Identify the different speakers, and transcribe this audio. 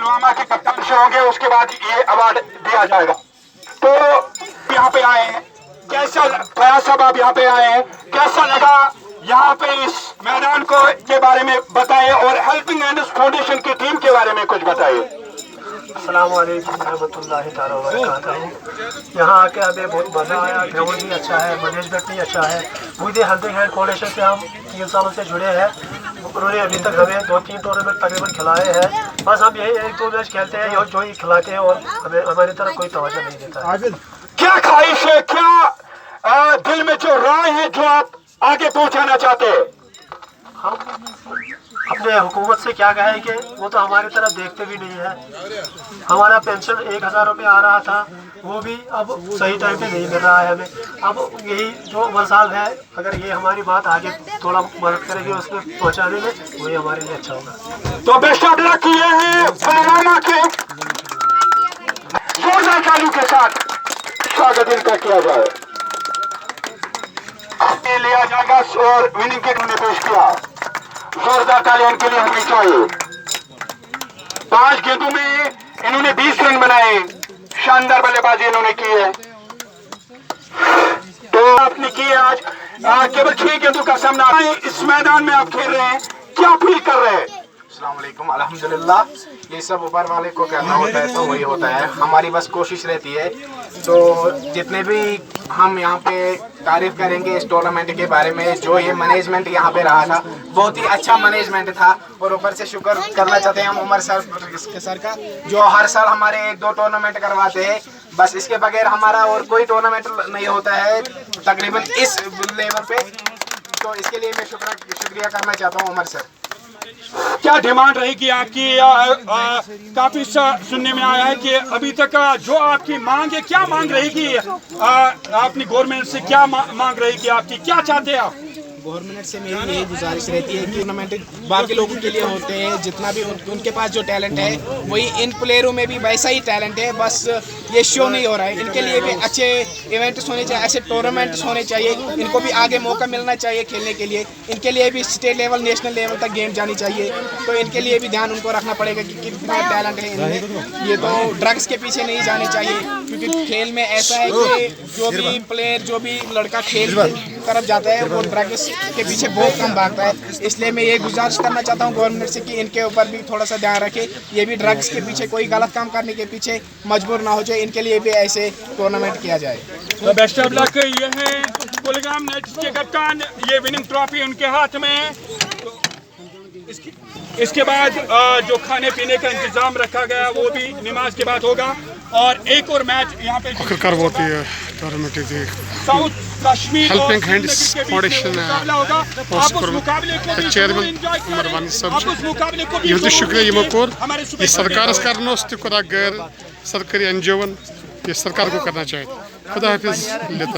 Speaker 1: पुलवामा के कप्तान से होंगे, उसके बाद ये अवार्ड दिया जाएगा। तो यहाँ पे आए हैं, कैसा फयाज साहब आप यहाँ पे आए हैं, कैसा लगा यहाँ पे इस मैदान को के बारे में बताइए और हेल्पिंग हैंड्स फाउंडेशन की टीम के बारे में कुछ बताइए।
Speaker 2: अस्सलाम वालेकुम रहमतुल्लाहि ताला व बरकातहू। यहाँ आके हमें बहुत मज़ा आया, ग्राउंड भी अच्छा है, मैनेजमेंट भी अच्छा है। मुझे हेल्पिंग हैंड फाउंडेशन से हम 3 सालों से जुड़े हैं। उन्होंने अभी तक हमें 2-3 टूर्नामेंट तकरीबन खिलाए हैं। बस हम यही 1-2 मैच खेलते हैं जो ही खिलाते हैं और हमें हमारी तरफ कोई तवज्जो नहीं देता है।
Speaker 1: क्या ख्वाहिश है, क्या दिल में जो राय है जो आप आगे पहुँचाना चाहते हैं?
Speaker 2: हम अपने हुकूमत से क्या कहें कि वो तो हमारी तरफ देखते भी नहीं है। हमारा पेंशन 1000 रुपये आ रहा था, वो भी अब सही टाइम पे नहीं मिल रहा है हमें। अब यही जो उम्र साल है, अगर ये हमारी बात आगे थोड़ा मदद करेगी उसमें पहुंचाने में, वही हमारे लिए अच्छा होगा।
Speaker 1: तो बेस्ट ऑफ लक किए हैं पुलवामा के जोरदार तालियों के साथ स्वागत इनका किया जाए, लिया जाएगा और विनिंग किट उन्हें पेश किया। जोरदार तालियां इनके लिए होनी चाहिए। 5 गेंदों में इन्होंने 20 रन बनाए, शानदार बल्लेबाजी इन्होंने की है। तो आपने की आज केवल 6 गेंदों का सामना इस मैदान में आप खेल रहे हैं, क्या फील कर रहे हैं?
Speaker 3: अस्सलाम वालेकुम, अल्हम्दुलिल्लाह। ये सब ऊपर वाले को करना होता है तो वही होता है, हमारी बस कोशिश रहती है। तो जितने भी हम यहाँ पे तारीफ करेंगे इस टूर्नामेंट के बारे में, जो ये मैनेजमेंट यहाँ पे रहा था बहुत ही अच्छा मैनेजमेंट था। और ऊपर से शुक्र करना चाहते हैं हम उमर सर का, जो हर साल हमारे 1-2 टूर्नामेंट करवाते हैं। बस इसके बगैर हमारा और कोई टूर्नामेंट नहीं होता है तकरीबन इस लेवल पे। तो इसके लिए मैं शुक्रिया करना चाहता हूँ उमर सर।
Speaker 1: क्या डिमांड रहेगी आपकी? काफी सुनने में आया है कि अभी तक जो आपकी मांग है, क्या मांग रहेगी अपनी गवर्नमेंट से, क्या मांग रहेगी आपकी, क्या चाहते हैं आप?
Speaker 3: गवर्नमेंट से मेरी यही गुजारिश रहती है कि टूर्नामेंट बाकी लोगों के लिए होते हैं, जितना भी उनके पास जो टैलेंट है वही इन प्लेयरों में भी वैसा ही टैलेंट है, बस ये शो नहीं हो रहा है। इनके लिए भी अच्छे इवेंट्स होने चाहिए, ऐसे टूर्नामेंट्स होने चाहिए, इनको भी आगे मौका मिलना चाहिए खेलने के लिए। इनके लिए भी स्टेट लेवल, नेशनल लेवल तक गेम जानी चाहिए। तो इनके लिए भी ध्यान उनको रखना पड़ेगा कि कितना टैलेंट है इनमें। ये तो ड्रग्स के पीछे नहीं जाने चाहिए, क्योंकि खेल में ऐसा है कि जो भी प्लेयर, जो भी लड़का खेल की तरफ जाता है वो ड्रग्स के पीछे बहुत कम भागता है। इसलिए मैं ये गुजारिश करना चाहता हूँ गवर्नमेंट से कि इनके ऊपर भी थोड़ा सा ध्यान रखे, ये भी ड्रग्स के पीछे, कोई गलत काम करने के पीछे मजबूर ना हो जाए। इनके लिए भी ऐसे टूर्नामेंट किया जाए।
Speaker 1: तो बेस्ट ऑफ लक। ये है कुलगाम नाइट्स के कप्तान, ये विनिंग ट्रॉफी उनके हाथ में है। तो इसके बाद जो खाने पीने का इंतजाम रखा गया वो भी नमाज के बाद होगा। और एक और मैच यहाँ पे
Speaker 4: होती है tournament
Speaker 1: south Kashmir
Speaker 4: helping hands foundation chairman Umar Wani साहब ये शुक्रिया यमो कोर ये सरकार करनो तुरा गैर सरकारी एनजीओ ये सरकार को करना चाहिए। खुदा हाफिज लेता